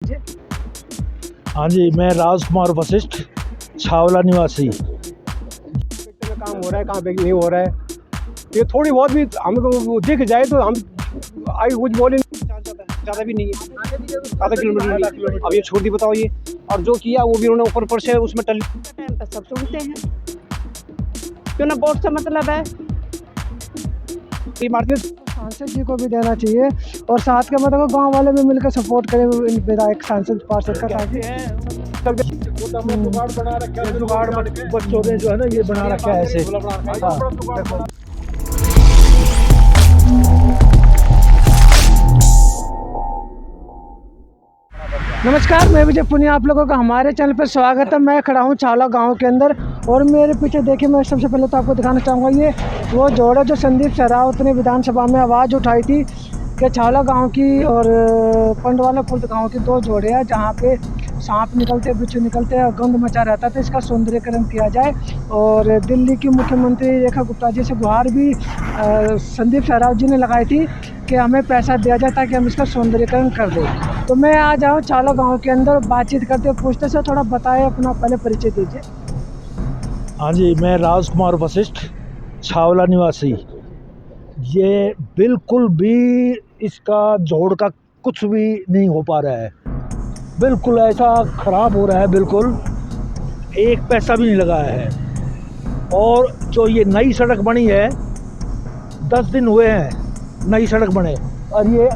हाँ जी, मैं राजकुमार वशिष्ठ, छावला निवासी। में काम हो रहा है, कहाँ पे नहीं हो रहा है, ये थोड़ी बहुत भी हमको दिख जाए तो हम आगे कुछ बोले ज़्यादा भी नहीं है, आधा किलोमीटर। अब ये छोड़ दी, बताओ ये, और जो किया वो भी उन्होंने ऊपर से उसमें टल टाइम पे सब सुनते हैं, क्यों ना वोट से मतलब है। सांसद जी को भी देना चाहिए और साथ के मतलब गांव वाले भी मिलकर सपोर्ट करें विधायक सांसद पार्षद का, ताकि जुगाड़ बना रखा है, जुगाड़ बच्चों ने जो है ना ये बना रखा है ऐसे। हाँ, नमस्कार, मैं विजय पुनिया, आप लोगों का हमारे चैनल पर स्वागत है। मैं खड़ा हूँ छावला गांव के अंदर और मेरे पीछे देखिए, मैं सबसे पहले तो आपको दिखाना चाहूँगा ये वो जोड़ा जो संदीप सहरावत ने विधानसभा में आवाज़ उठाई थी कि छावला गांव की और पंडवाला पुल गांव की दो जोड़े हैं जहाँ पे सांप निकलते, बिच्छू निकलते हैं, गंद मचा रहता है, तो इसका सौंदर्यीकरण किया जाए। और दिल्ली की मुख्यमंत्री रेखा गुप्ता जी से गुहार भी संदीप सहरावत जी ने लगाई थी कि हमें पैसा दिया जाए ताकि हम इसका सौंदर्यीकरण कर दें। तो मैं आ जाऊँ छावला गांव के अंदर, बातचीत करते पूछते से थोड़ा बताएं, अपना पहले परिचय दीजिए। हाँ जी, मैं राजकुमार वशिष्ठ, छावला निवासी। ये बिल्कुल भी इसका जोड़ का कुछ भी नहीं हो पा रहा है, बिल्कुल ऐसा ख़राब हो रहा है, बिल्कुल एक पैसा भी नहीं लगाया है। और जो ये नई सड़क बनी है, 10 दिन हुए हैं नई सड़क बने, और ये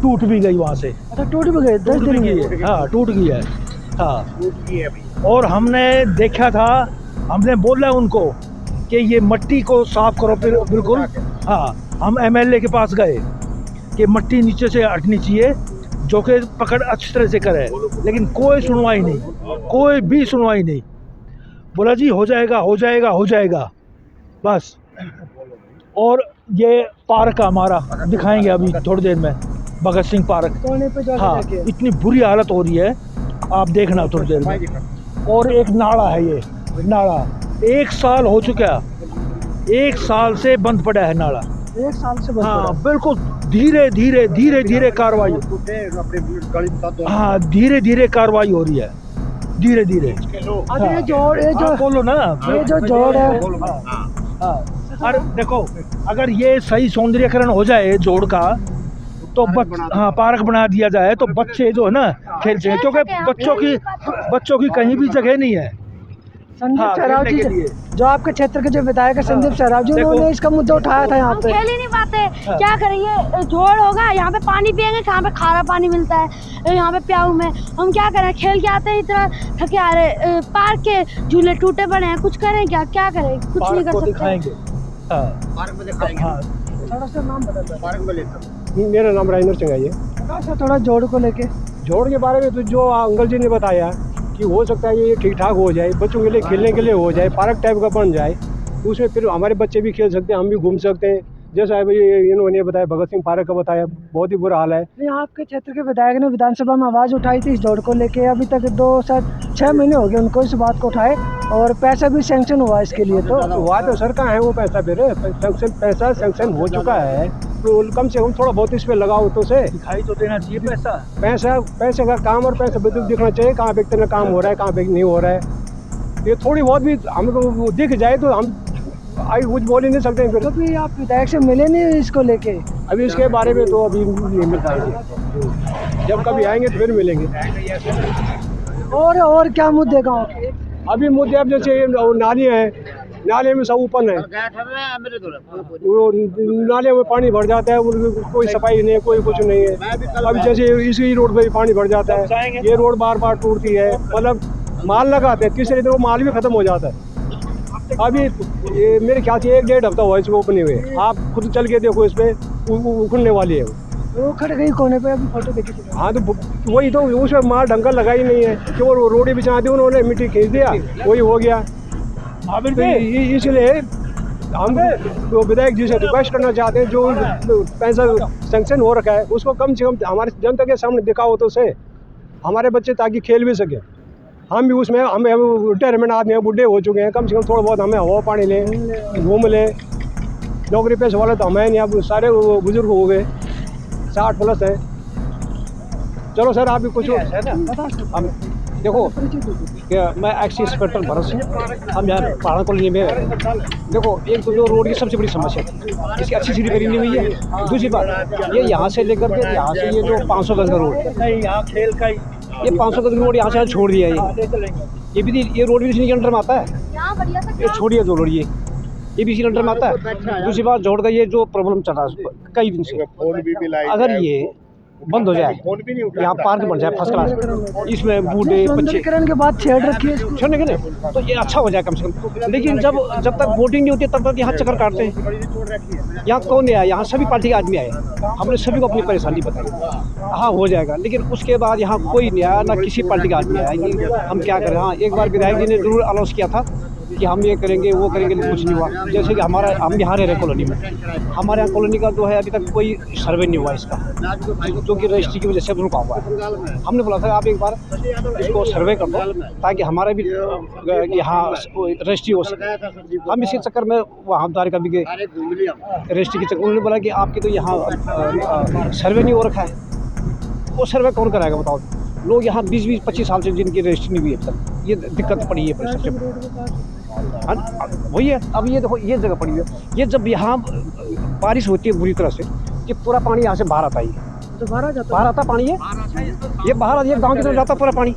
टूट भी गई वहाँ से। अच्छा, टूट भी गए? 10 दिन की है, हाँ टूट गई है, हाँ। और हमने देखा था, हमने बोला उनको कि ये मट्टी को साफ करो, फिर बिल्कुल, हाँ। हम एमएलए के पास गए कि मट्टी नीचे से हटनी चाहिए, जो कि पकड़ अच्छी तरह से करे, लेकिन कोई सुनवाई नहीं, कोई भी सुनवाई नहीं। बोला जी हो जाएगा, हो जाएगा, हो जाएगा, बस। और ये पार्क हमारा दिखाएंगे अभी थोड़ी देर में, भगत सिंह पार्क। कोने पे जो हाँ, इतनी बुरी हालत हो रही है, आप देखना थोड़ी देर में। और एक नाला है, ये नाला 1 साल हो चुका है, 1 साल से बंद पड़ा है नाला। 1 साल से बंद हाँ पड़ा है। बिल्कुल, धीरे धीरे धीरे धीरे कार्रवाई, हाँ धीरे धीरे कार्रवाई हो रही है, धीरे धीरे। अच्छा, ये जोड़, ये जो बोलो ना, ये जो जोड़ है, हाँ। अरे देखो, अगर ये सही सौंदर्यीकरण हो जाए जोड़ का, तो हाँ पार्क बना दिया जाए तो बच्चे जो है ना खेल सकें, क्योंकि बच्चों की कहीं भी जगह नहीं है। संदीप हाँ, सहरावत खेलने के जी लिए। जो आपके क्षेत्र के जो विधायक है संदीप सहरावत जी, देखो, उन्होंने इसका मुद्दा उठाया था यहाँ हम पे। खेल ही नहीं पाते, क्या करें, ये जोड़ होगा, यहाँ पे पानी पियेंगे, कहाँ पे खारा पानी मिलता है, यहाँ पे प्याऊ में हम क्या करें, खेल के आते हैं इतना थके आ रहे, पार्क के झूले टूटे पड़े हैं, कुछ करें क्या, करें, कुछ नहीं कर सकते। दिखाएंगे, हाँ पार्क में दिखाएंगे, हाँ। थोड़ा सा नाम बता। मेरा नाम राजेंद्र सिंह है। ये थोड़ा जोड़ को लेके, जोड़ के बारे में तो जो अंकल जी ने बताया कि हो सकता है ये ठीक ठाक हो जाए, बच्चों के लिए खेलने के लिए हो जाए, पार्क टाइप का बन जाए, तो उसमें फिर हमारे बच्चे भी खेल सकते हैं, हम भी घूम सकते हैं। जैसा अभी इन्होंने बताया, भगत सिंह पार्क का बताया, बहुत ही बुरा हाल है। नहीं, आपके क्षेत्र के विधायक ने विधानसभा में आवाज़ उठाई थी इस जोड़ को लेके, अभी तक 6 महीने हो गए उनको इस बात को उठाए, और पैसा भी सैंक्शन हुआ इसके लिए। तो हुआ तो सर कहाँ है वो पैसा, फिर पैसा सैंक्शन हो चुका है, तो कम से कम थोड़ा बहुत इस पर लगाओ तो से दिखाई तो देना चाहिए पैसे का काम, और पैसा बिल्कुल दिखना चाहिए कहाँ पे कितना काम हो रहा है, कहाँ पे नहीं हो रहा है। ये थोड़ी बहुत भी हमको दिख जाए तो हम आगे कुछ बोल ही नहीं सकते हैं। फिर कभी आप विधायक से मिले नहीं इसको लेके? अभी इसके बारे में तो अभी नहीं मिल पाएंगे, जब कभी आएंगे तो फिर मिलेंगे। और क्या मुद्दे गाँव के? अभी मुद्दे अब जैसे नालियाँ हैं, नाले में सब ओपन है, वो नाले में पानी भर जाता है, कोई सफाई नहीं है, कोई कुछ नहीं है। अब जैसे इसी रोड पे पानी भर जाता है, ये रोड बार बार टूटती है, मतलब माल लगाते हैं, तीसरे दिन वो माल भी खत्म हो जाता है। अभी ये मेरे ख्याल से 1-1.5 हफ्ता हुआ इसको ओपन हुए, आप खुद चल के देखो, इस पे उखड़ने वाली है वो खड़ गई कोने पे, अभी फोटो देखी थी। हाँ, तो वही तो, उसमें माल ढंग का लगा ही नहीं है, केवल रोडी बिछा दी उन्होंने, मिट्टी खींच दिया, वही हो गया। तो इसलिए हम तो विधायक जी से रिक्वेस्ट करना चाहते हैं, जो पैसा सैंक्शन हो रखा है उसको कम से कम हमारे जनता के सामने दिखाओ तो से, हमारे बच्चे ताकि खेल भी सके। हम भी उसमें, हम रिटायरमेंट आदमी हैं, बुढ़े हो चुके हैं, कम से कम थोड़ा बहुत हमें हवा पानी लें, घूम लें। नौकरी पेशे वाले तो हमें नहीं, अब सारे बुजुर्ग हो गए, 60+ हैं। चलो सर आप भी कुछ हम देखो क्या मैं एक्स इंस्पेक्टर भरत सिंह, हम यहाँ पहाड़ कॉलोनी में देखो, एक तो जो रोड की सबसे बड़ी समस्या थी, इसकी अच्छी सी रिपेयरिंग नहीं हुई है। दूसरी बात ये यहाँ से लेकर के यहाँ से ये जो 500 गज का रोड है, यहाँ खेल का ये 500 गज का रोड यहाँ से छोड़ दिया है। ये भी ये रोड भी इसी के अंडर में आता है, यहाँ बढ़िया सा ये छोड़िए जो रोड ये भी इसी के अंडर में आता है। दूसरी बात जोड़ का ये जो प्रॉब्लम चल रहा है कई दिन से, अगर ये बंद हो जाए, यहाँ पार्क बन जाए फर्स्ट क्लास, इसमें बूढ़े बच्चे सौंदर्यीकरण के बाद शेड रखी है छोड़ने के लिए तो ये अच्छा हो जाए कम से कम। लेकिन जब तक वोटिंग नहीं होती तब तक यहाँ चक्कर काटते हैं। यहाँ कौन नहीं आया, यहाँ सभी पार्टी के आदमी आए, हमने सभी को अपनी परेशानी बताई, हाँ हो जाएगा। लेकिन उसके बाद यहाँ कोई नहीं आया, ना किसी पार्टी का आदमी आया। हम क्या करें। हाँ एक बार विधायक जी ने जरूर अनाउंस किया था कि हम ये करेंगे वो करेंगे, लेकिन कुछ नहीं हुआ। जैसे कि हम यहाँ रह रहे कॉलोनी में, हमारे यहाँ कॉलोनी का जो है अभी तक कोई सर्वे नहीं हुआ इसका, जो कि रजिस्ट्री की वजह से रुका हुआ है। हमने बोला था आप एक बार इसको सर्वे कर दो ताकि हमारा भी यहाँ रजिस्ट्री हो सके। हम इसी चक्कर में वहाँ द्वारका भी गए रजिस्ट्री के चक्कर। उन्होंने बोला कि आपकी तो यहाँ सर्वे नहीं हो रखा है। वो सर्वे कौन कराएगा बताओ। लोग यहाँ 20-25 साल से जिनकी रजिस्ट्री नहीं हुई है तक, ये दिक्कत पड़ी है सबसे वही है। अब ये देखो ये जगह पड़ी है, ये जब यहाँ बारिश होती है बुरी तरह से, ये पूरा पानी यहाँ से बाहर आता है, तो बाहर आता पानी है, ये बाहर ये गांव की तरफ जाता पूरा पानी।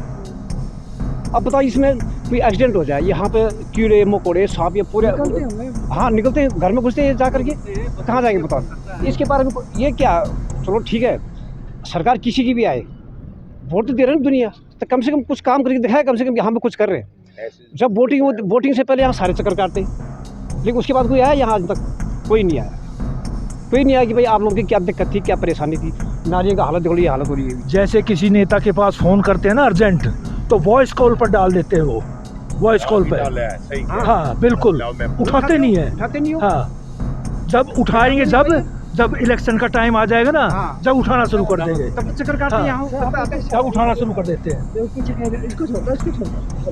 अब बताओ इसमें कोई एक्सीडेंट हो जाए, यहाँ पे कीड़े मकोड़े सांप ये पूरे हाँ निकलते हैं, घर में घुसते हैं, जा करके कहाँ जाएंगे बताओ। इसके बारे में ये क्या, चलो ठीक है सरकार किसी की भी आए, वोट तो दे रहे हैं दुनिया, तो कम से कम कुछ काम करके दिखाए, कम से कम यहाँ पे कुछ कर रहे हैं। जब वोटिंग से पहले यहाँ सारे चक्कर काटते हैं, लेकिन उसके बाद कोई आया यहाँ आज तक कोई नहीं आया। कोई नहीं आया कि भाई आप लोगों की क्या दिक्कत थी, क्या परेशानी थी, नारियों का हालत हो रही है, हालत हो रही है। जैसे किसी नेता के पास फ़ोन करते हैं ना अर्जेंट, तो वॉइस कॉल पर डाल देते हैं, वो वॉइस कॉल पर। हाँ बिल्कुल, उठाते नहीं है। हाँ जब उठाएंगे जब इलेक्शन का टाइम आ जाएगा ना, जब उठाना शुरू कर देंगे, तब चक्कर काटते हैं यहाँ, तब उठाना शुरू कर देते हैं।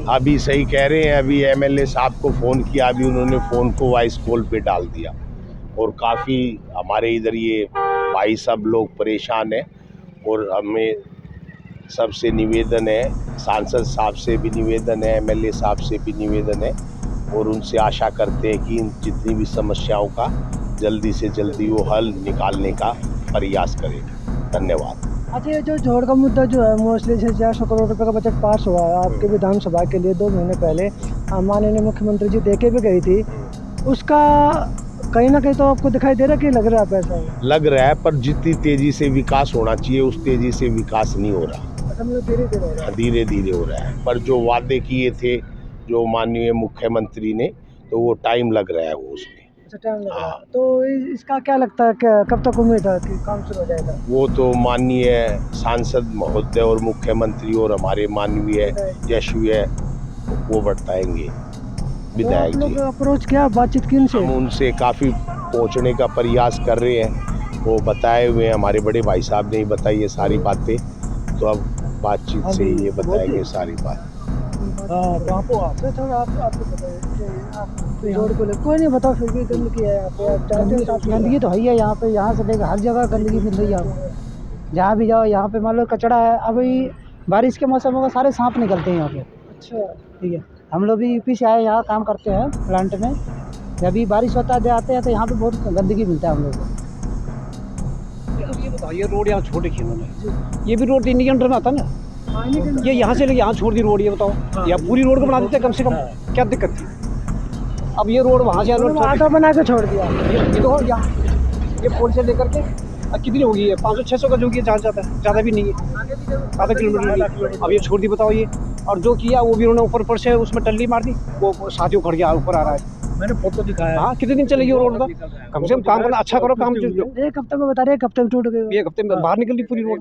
अभी सही कह रहे हैं, अभी एमएलए साहब को फ़ोन किया, अभी उन्होंने फ़ोन को वॉइस कॉल पे डाल दिया, और काफ़ी हमारे इधर ये भाई सब लोग परेशान हैं। और हमें सबसे निवेदन है, सांसद साहब से भी निवेदन है, एमएलए साहब से भी निवेदन है, और उनसे आशा करते हैं कि इन जितनी भी समस्याओं का जल्दी से जल्दी वो हल निकालने का प्रयास करेगा। धन्यवाद। अच्छा ये जो जोड़ का मुद्दा जो है, मोस्टली 600 करोड़ रुपए का बजट पास हुआ है आपके विधानसभा के लिए 2 महीने पहले, माननीय मुख्यमंत्री जी देके भी गई थी, उसका कहीं ना कहीं तो आपको दिखाई दे रहा है कि लग रहा है पैसा लग रहा है, पर जितनी तेज़ी से विकास होना चाहिए उस तेज़ी से विकास नहीं हो रहा, धीरे धीरे हो रहा है। पर जो वादे किए थे जो माननीय मुख्यमंत्री ने, तो वो टाइम लग रहा है वो उसमें। तो इसका क्या लगता है, कब तक उम्मीद है कि काम शुरू हो जाएगा? वो तो माननीय सांसद महोदय और मुख्यमंत्री और हमारे माननीय यशस्वी वो बताएंगे विधायक जी। अप्रोच किया, बातचीत की उनसे? हम उनसे काफ़ी पहुंचने का प्रयास कर रहे हैं, वो बताए हुए हैं, हमारे बड़े भाई साहब ने ही बताई है सारी बातें, तो अब बातचीत से ही ये बताएंगे सारी बात। कोई नहीं बताओ, फिर भी गंदगी है यहाँ पे, गंदगी तो है ही है यहाँ पे, यहाँ से लेकर हर जगह गंदगी मिल रही है आपको, जहाँ भी जाओ यहाँ पे मान लो कचड़ा है। अभी बारिश के मौसम होगा, सारे सांप निकलते हैं यहाँ पे। अच्छा ठीक है, हम लोग भी यूपी से आए, यहाँ काम करते हैं प्लांट में, जब भी बारिश होता है आते हैं तो यहाँ पे बहुत गंदगी मिलता है हम लोग को। ये बताओ, ये रोड यहाँ छोड़ रखी उन्होंने, ये भी रोड इन्हीं के अंडर में आता ना, ये यहाँ से लेके यहाँ छोड़ दी रोड, ये बताओ या पूरी रोड को बना देते कम से कम, क्या दिक्कत थी। अब ये रोड वहाँ से आटा बना के छोड़ दिया, ये देखो यहाँ ये पुल से लेकर के कितनी होगी है, 500-600 का जो कि जहाँ जाता है, ज़्यादा भी नहीं है, आधा किलोमीटर। अब ये छोड़ दी बताओ ये, और जो किया वो भी उन्होंने ऊपर से उसमें टल्ली मार दी, वो साथियों खड़ गया ऊपर आ रहा है। मैंने फोटो दिखाया। हाँ कितने दिन चलेगी वो रोड का, कम से कम काम करना अच्छा करो काम। एक हफ्ते में बता रहे, एक हफ्ते में टूट गए, एक हफ्ते में बाहर निकल दी पूरी रोड।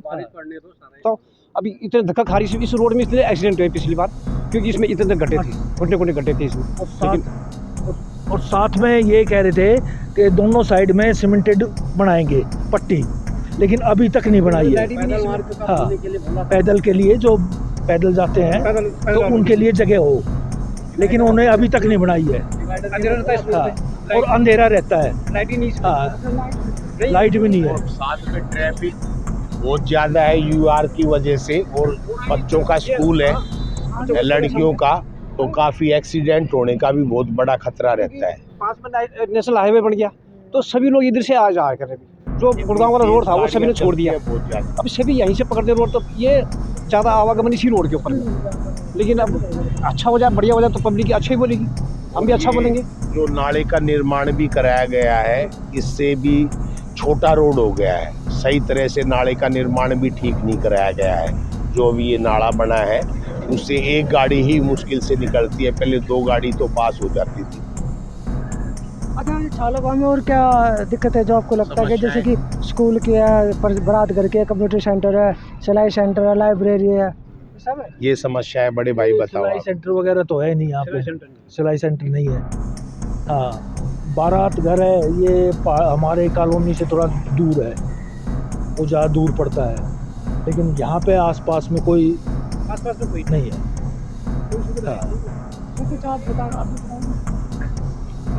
तो अभी इतने धक्का खारी से इस रोड में इसलिए एक्सीडेंट हुए पिछली बार, क्योंकि इसमें इतने गड्ढे थे, घुटने गड्ढे थे इसमें। और साथ में ये कह रहे थे कि दोनों साइड में सीमेंटेड बनाएंगे पट्टी, लेकिन अभी तक नहीं बनाई है। हाँ पैदल के लिए, जो पैदल जाते हैं तो उनके लिए जगह हो, लेकिन उन्हें अभी तक नहीं बनाई है। हाँ और अंधेरा रहता है, लाइट भी नहीं है। साथ में बहुत ज़्यादा है यूआर की वजह से, और बच्चों का स्कूल है लड़कियों का, तो काफ़ी एक्सीडेंट होने का भी बहुत बड़ा खतरा रहता है। पास में नेशनल हाईवे बन गया तो सभी लोग इधर से आ जाया कर रहे हैं। जो गुड़गांव वाला रोड था वो सभी ने छोड़ दिया, बहुत ज़्यादा। अब सभी यहीं से पकड़ते रोड, तो ये ज़्यादा आवागमन इसी रोड के ऊपर है। लेकिन अब अच्छा हो जाए, बढ़िया हो जाए तो पब्लिक अच्छा ही बोलेगी, हम भी अच्छा बोलेंगे। जो नाले का निर्माण भी कराया गया है, इससे भी छोटा रोड हो गया है, सही तरह से नाले का निर्माण भी ठीक नहीं कराया गया है। जो अभी ये नाला बना है उससे एक गाड़ी ही मुश्किल से निकलती है, पहले 2 गाड़ी तो पास हो जाती थी। अच्छा, छावला गाँव में और क्या दिक्कत है जो आपको लगता है कि जैसे कि स्कूल की है, बारात घर के, कंप्यूटर सेंटर है, सिलाई सेंटर है, लाइब्रेरी है, सब है? ये समस्या है बड़े भाई, बताओ सिलाई आप। सेंटर वगैरह तो है नहीं यहाँ पे, सिलाई सेंटर नहीं है। हाँ, बारात घर है, ये हमारे कॉलोनी से थोड़ा दूर है, वो ज़्यादा दूर पड़ता है, लेकिन यहाँ पे आसपास में कोई नहीं है। हाँ, कुछ आप बताओ।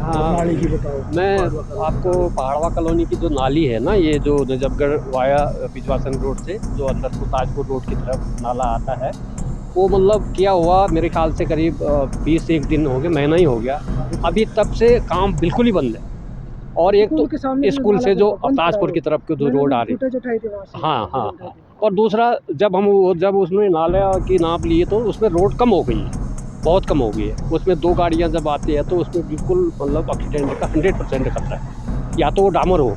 हाँ, नाली की बताओ। मैं आपको पहाड़वा कॉलोनी की जो नाली है ना, ये जो नजफगढ़ वाया बिजवासन रोड से जो अंदर को ताजपुर रोड की तरफ नाला आता है, वो मतलब किया हुआ मेरे ख्याल से करीब 20-1 दिन हो गए, महीना ही हो गया। अभी तब से काम बिल्कुल ही बंद है। और एक स्कूल के तो सामने स्कूल से जो ताजपुर की तरफ की जो रोड आ रही है, हाँ हाँ हाँ, और दूसरा जब उसमें नाला की नाप लिए तो उसमें रोड कम हो गई है, बहुत कम हो गई है। उसमें 2 गाड़ियाँ जब आती है तो उसमें बिल्कुल मतलब एक्सीडेंट का 100% खतरा है। या तो वो डामर हो,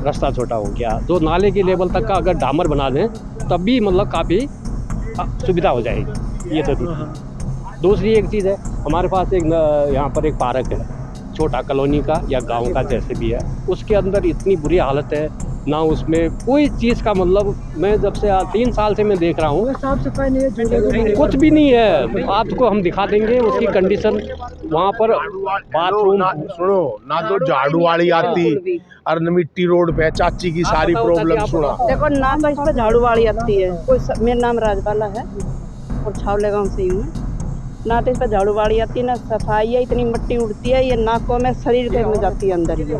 रास्ता छोटा हो गया, जो नाले के लेवल तक का अगर डामर बना दें तब भी मतलब काफ़ी सुविधा हो जाएगी। ये तो दूसरी एक चीज़ है, हमारे पास एक यहाँ पर एक पार्क है, छोटा कॉलोनी का या गांव का जैसे भी है, उसके अंदर इतनी बुरी हालत है ना, उसमें कोई चीज़ का मतलब, मैं जब से 3 साल से मैं देख रहा हूँ, साफ सफाई नहीं है, झूले कुछ भी नहीं है। आपको हम दिखा देंगे उसकी कंडीशन, वहाँ पर बाथरूम सुनो ना, तो झाड़ू वाली आती और न मिट्टी रोड पे चाची की सारी प्रॉब्लम सुना। देखो ना, तो इस पर झाड़ू वाली आती है, मेरा नाम राजबाला है और छावले गांव से ही हूँ। ना तो इस पर झाड़ू वाली आती है, ना सफाई है, इतनी मिट्टी उड़ती है, ये नाकों में शरीर के में जाती है अंदर। ये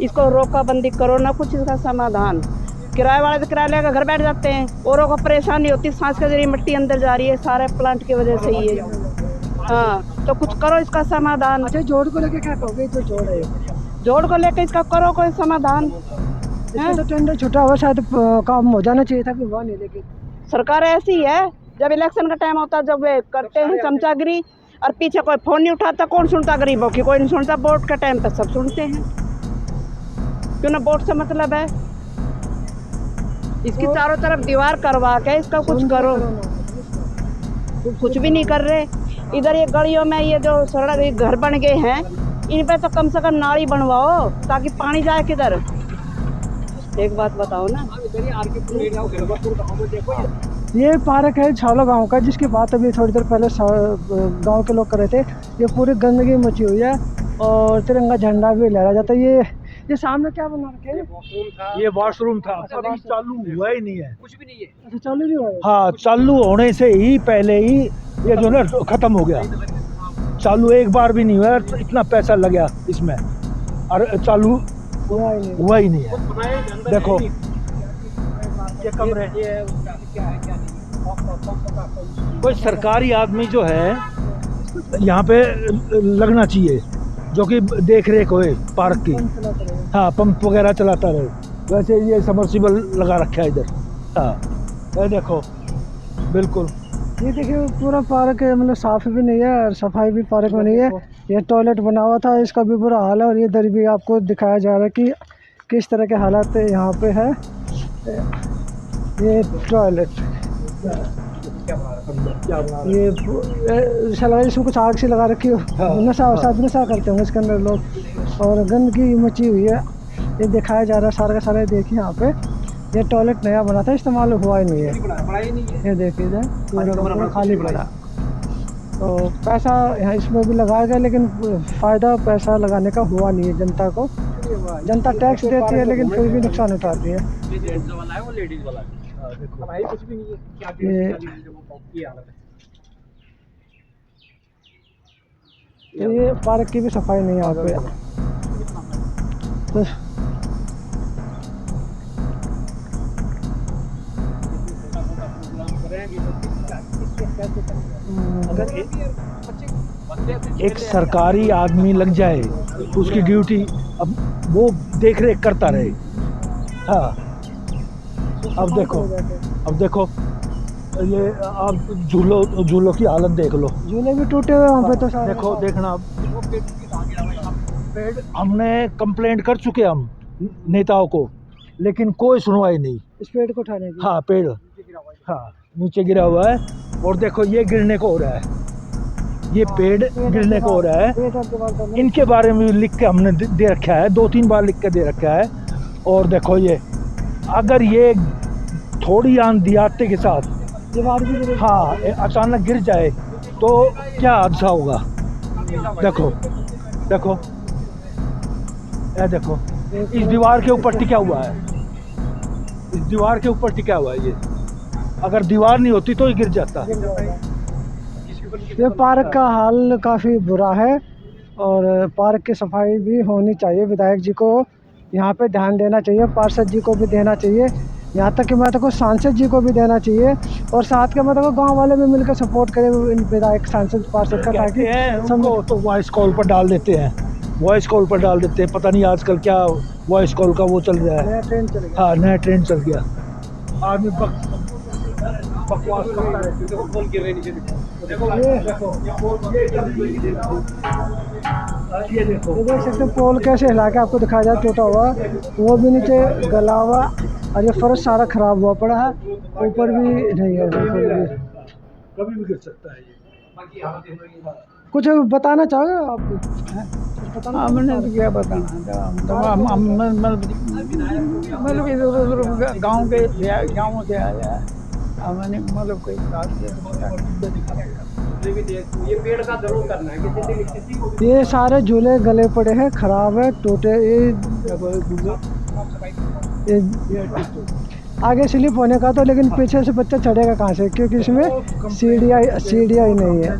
इसको रोका बंदी करो ना, कुछ इसका समाधान। किराए वाले तो किराया लेकर घर बैठ जाते हैं, औरों को परेशानी होती, सांस के जरिए मिट्टी अंदर जा रही है, सारे प्लांट की वजह से ही है। हाँ, तो कुछ करो इसका समाधान। अच्छा, जोड़ को लेके क्या कहोगे? जो जोड़ है, जोड़ को लेकर इसका करो कोई समाधान। इसका तो टेंडर छुटा हुआ, शायद काम हो जाना चाहिए था, हुआ नहीं। लेकिन सरकार ऐसी है, जब इलेक्शन का टाइम होता है, जब वे करते हैं चमचागिरी, और पीछे कोई फोन नहीं उठाता, कौन सुनता गरीबों की? कोई नहीं सुनता। वोट के टाइम पे सब सुनते हैं, क्यों ना? वोट से मतलब है। इसकी चारों तरफ दीवार करवा के इसका कुछ करो, कुछ भी नहीं कर रहे। इधर ये गलियों में ये जो सड़क घर बन गए हैं, इन पे तो कम से कम नाली बनवाओ ताकि पानी जाए किधर। एक बात बताओ ना। ये पार्क है छावला गांव का, जिसकी बात अभी थोड़ी देर पहले गांव के लोग कर रहे थे। ये पूरी गंदगी मची हुई है और तिरंगा झंडा भी लहरा जाता है। ये सामने क्या बना रखे हैं? ये वॉशरूम था, अभी चालू हुआ ही नहीं है, कुछ भी नहीं है। अच्छा, चालू नहीं हुआ है? हाँ, चालू होने से ही पहले ही ये जो ना खत्म हो गया। चालू एक बार भी नहीं हुआ, इतना पैसा लगा इसमें और चालू हुआ ही नहीं है। देखो ये कमरे, कोई सरकारी आदमी जो है यहाँ पे लगना चाहिए, जो कि देख रेख होए पार्क की। हाँ, पंप वगैरह चलाता रहे। वैसे ये समर्सिबल लगा रखा है इधर। हाँ, ये देखो, बिल्कुल ये देखिए पूरा पार्क है, मतलब साफ भी नहीं है और सफाई भी पार्क में नहीं है। ये टॉयलेट बना हुआ था, इसका भी बुरा हाल है। और ये इधर भी आपको दिखाया जा रहा है कि किस तरह के हालात यहाँ पे है। ये टॉयलेट, ये ऐसा लगा जिसमें कुछ आग सी लगा रखी हो। नशा नशा करते होंगे इसके अंदर लोग, और गंदगी मची हुई है। ये दिखाया जा रहा है सारा का सारा। देखिए यहाँ पे ये टॉयलेट नया बना था, इस्तेमाल हुआ ही नहीं है। ये देखिए इधर पूरा खाली पड़ा। तो पैसा यहाँ इसमें भी लगाया गया, लेकिन फ़ायदा पैसा लगाने का हुआ नहीं है जनता को। जनता टैक्स देती है लेकिन फिर भी नुकसान उठाती है। ये पार्क की भी सफाई नहीं है यहाँ पे। तो अगर एक सरकारी आदमी लग जाए तो उसकी ड्यूटी अब वो देख रेख करता रहे। हाँ, अब देखो ये आप झूलों की हालत देख लो। झूले भी टूटे हुए वहाँ पे तो सारे। देखो देखना पेड़ हमने कंप्लेंट कर चुके हम नेताओं को, लेकिन कोई सुनवाई नहीं। इस पेड़ को उठाने की। हाँ पेड़, हाँ नीचे गिरा हुआ है। और देखो ये गिरने को हो रहा है, ये पेड़ गिरने को हो रहा है। इनके बारे में लिख के हमने दे रखा है, 2-3 बार लिख के दे रखा है। और देखो ये अगर ये थोड़ी आंधी आते के साथ दीवार भी हाँ अचानक गिर जाए तो क्या हादसा होगा। देखो देखो ये देखो, इस दीवार के ऊपर टिका हुआ है, इस दीवार के ऊपर टिका हुआ है। ये अगर दीवार नहीं होती तो ये गिर जाता। ये पार्क का हाल काफ़ी बुरा है और पार्क की सफाई भी होनी चाहिए। विधायक जी को यहाँ पे ध्यान देना चाहिए, पार्षद जी को भी देना चाहिए, यहाँ तक कि मैं तो सांसद जी को भी देना चाहिए। और साथ के मतलब गांव वाले भी मिलकर सपोर्ट करें विधायक सांसद पार्षद का, ताकि सबको तो वॉइस कॉल पर डाल देते हैं, वॉइस कॉल पर डाल देते हैं। पता नहीं आजकल क्या वॉइस कॉल का वो चल रहा है। नया ट्रेंड चल गया। हाँ नया ट्रेंड चल गया। आदमी बकवास करता है। ये देखो ये देख सकते हैं पोल कैसे हिला के आपको दिखाया जाए, टूटा हुआ, वो भी नीचे गला हुआ और ये फर्श सारा खराब हुआ पड़ा है, ऊपर भी नहीं है। कभी भी गिर सकता है ये। कुछ बताना चाहोगे आप? हमने तो क्या बताना, मतलब इधर गाँव से आया है, हमने मतलब कोई ये पेड़ का जरूर करना है। ये सारे झूले गले पड़े हैं, खराब है, टूटे। ये आगे स्लिप होने का तो, लेकिन पीछे से बच्चा चढ़ेगा कहाँ से, क्योंकि इसमें सीढ़ियाँ ही नहीं है।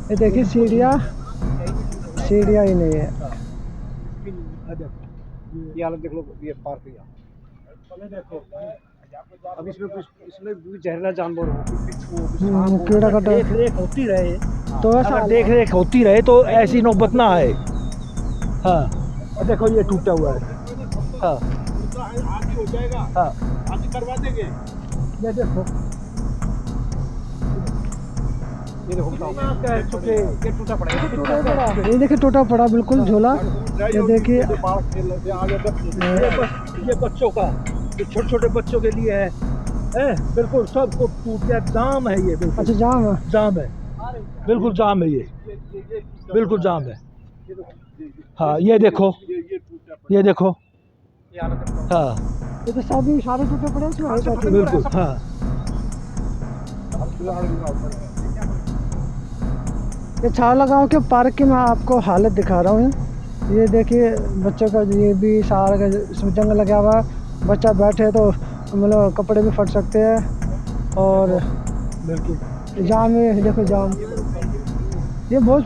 ये देखिए सीढ़ियाँ ही नहीं है। ये हालत देख लो, ये पार्क देखो। अब इसमें भी जहरीला जानवर हो, कीड़ा कटा देख रेख होती रहे तो ऐसा अगर देख रेख होती रहे तो ऐसी नौबत ना आए। हाँ और देखो ये टूटा हुआ है। हाँ हो जाएगा, हाँ आज करवा देंगे। ये देखो, ये देखो कह चुके ये टूटा पड़ा, ये देखिए टूटा पड़ा बिल्कुल झूला। ये देखिए ये बच्चों का, ये छोटे छोटे बच्चों के लिए है बिल्कुल, सबको टूट गया। जाम है ये बिल्कुल। अच्छा जाम है, जाम है बिल्कुल, जाम है ये बिल्कुल जाम है। हाँ ये देखो, ये देखो। हाँ ये तो सभी सारे टूटे पड़े इसमें। बिल्कुल हाँ। ये छावला गांव के पार्क की मैं आपको हालत दिखा रहा हूँ। ये देखिए बच्चों का, ये भी सारा का इसमें जंग लगा हुआ है, बच्चा बैठे तो मतलब कपड़े भी फट सकते हैं। और बिल्कुल जाम में देखो, जाम ये बहुत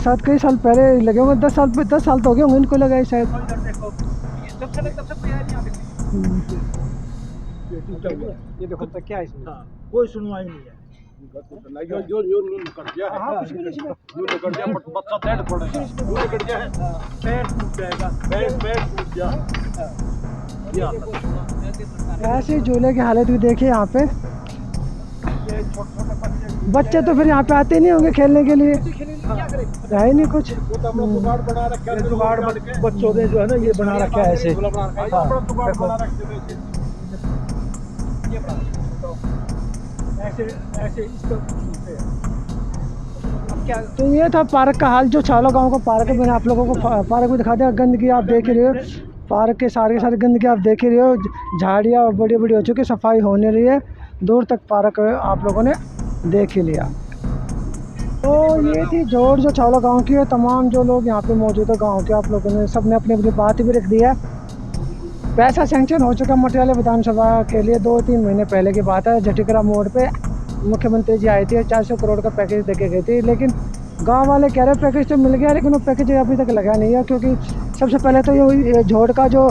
शायद कई साल पहले लगे होंगे, 10 साल तो हो गए होंगे इनको लगाए शायद। ये देखो तो क्या है इसमें। हाँ, कोई सुनवाई नहीं है। जो निकट गया है, जो निकट गया, बच्चा डेड पड़ेगा, जो निकट गया है, पैर टूट जाएगा, पैर टूट गया। ऐसे झूले की हालत भी देखिए यहाँ पे। बच्चे तो फिर यहाँ पे आते नहीं होंगे खेलने के लिए, है ही नहीं कुछ। जुगाड़ बना रखा है, जुगाड़ बच्चों ने जो है ना ये बना रखा है ऐसे। ऐसे तो ये था पार्क का हाल, जो छावला गांव का पार्क है। मैंने आप लोगों को पार्क में दिखा दिया। गंदगी आप देख ही रहे हो, पार्क के सारे गंदगी आप देख ही रहे हो। झाड़ियाँ बड़ी बड़ी हो चुकी, सफाई होने रही है, दूर तक पार्क आप लोगों ने देख ही लिया। तो ये थी जोड़ जो छावला गांव की है। तमाम जो लोग यहाँ पे मौजूद है गांव के, आप लोगों ने सबने अपनी अपनी बात भी रख दी है। पैसा सैंक्शन हो चुका मटियाला विधानसभा के लिए, 2-3 महीने पहले की बात है। झटिकरा मोड़ पे मुख्यमंत्री जी आए थे, 400 करोड़ का पैकेज देके गए थे, लेकिन गांव वाले कह रहे पैकेज तो मिल गया, लेकिन वो पैकेज अभी तक लगा नहीं है। क्योंकि सबसे पहले तो ये जोड़ का जो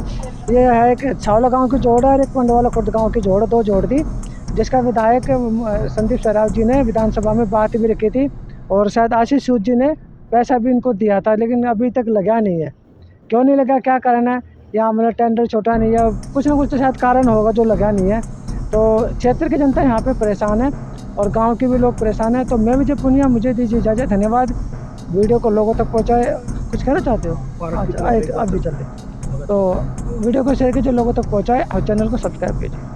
ये है, एक छावला गांव की जोड़ है और एक पंडवाला खुर्द गांव की जोड़, 2 जोड़ थी। जिसका विधायक संदीप सराव जी ने विधानसभा में बात भी रखी थी और शायद आशीष सूद जी ने पैसा भी इनको दिया था, लेकिन अभी तक लगा नहीं है। क्यों नहीं लगा, क्या कारण है? या मतलब टेंडर छोटा नहीं है, कुछ ना कुछ तो शायद कारण होगा जो लगा नहीं है। तो क्षेत्र की जनता यहाँ पे परेशान है और गांव के भी लोग परेशान हैं। तो मैं विजय पुनिया, मुझे दीजिए इजाज़त, धन्यवाद। वीडियो को लोगों तक पहुँचाए, कुछ कहना चाहते हो? अब भी चलते, तो वीडियो को शेयर कीजिए, लोगों तक पहुँचाए और चैनल को सब्सक्राइब कीजिए।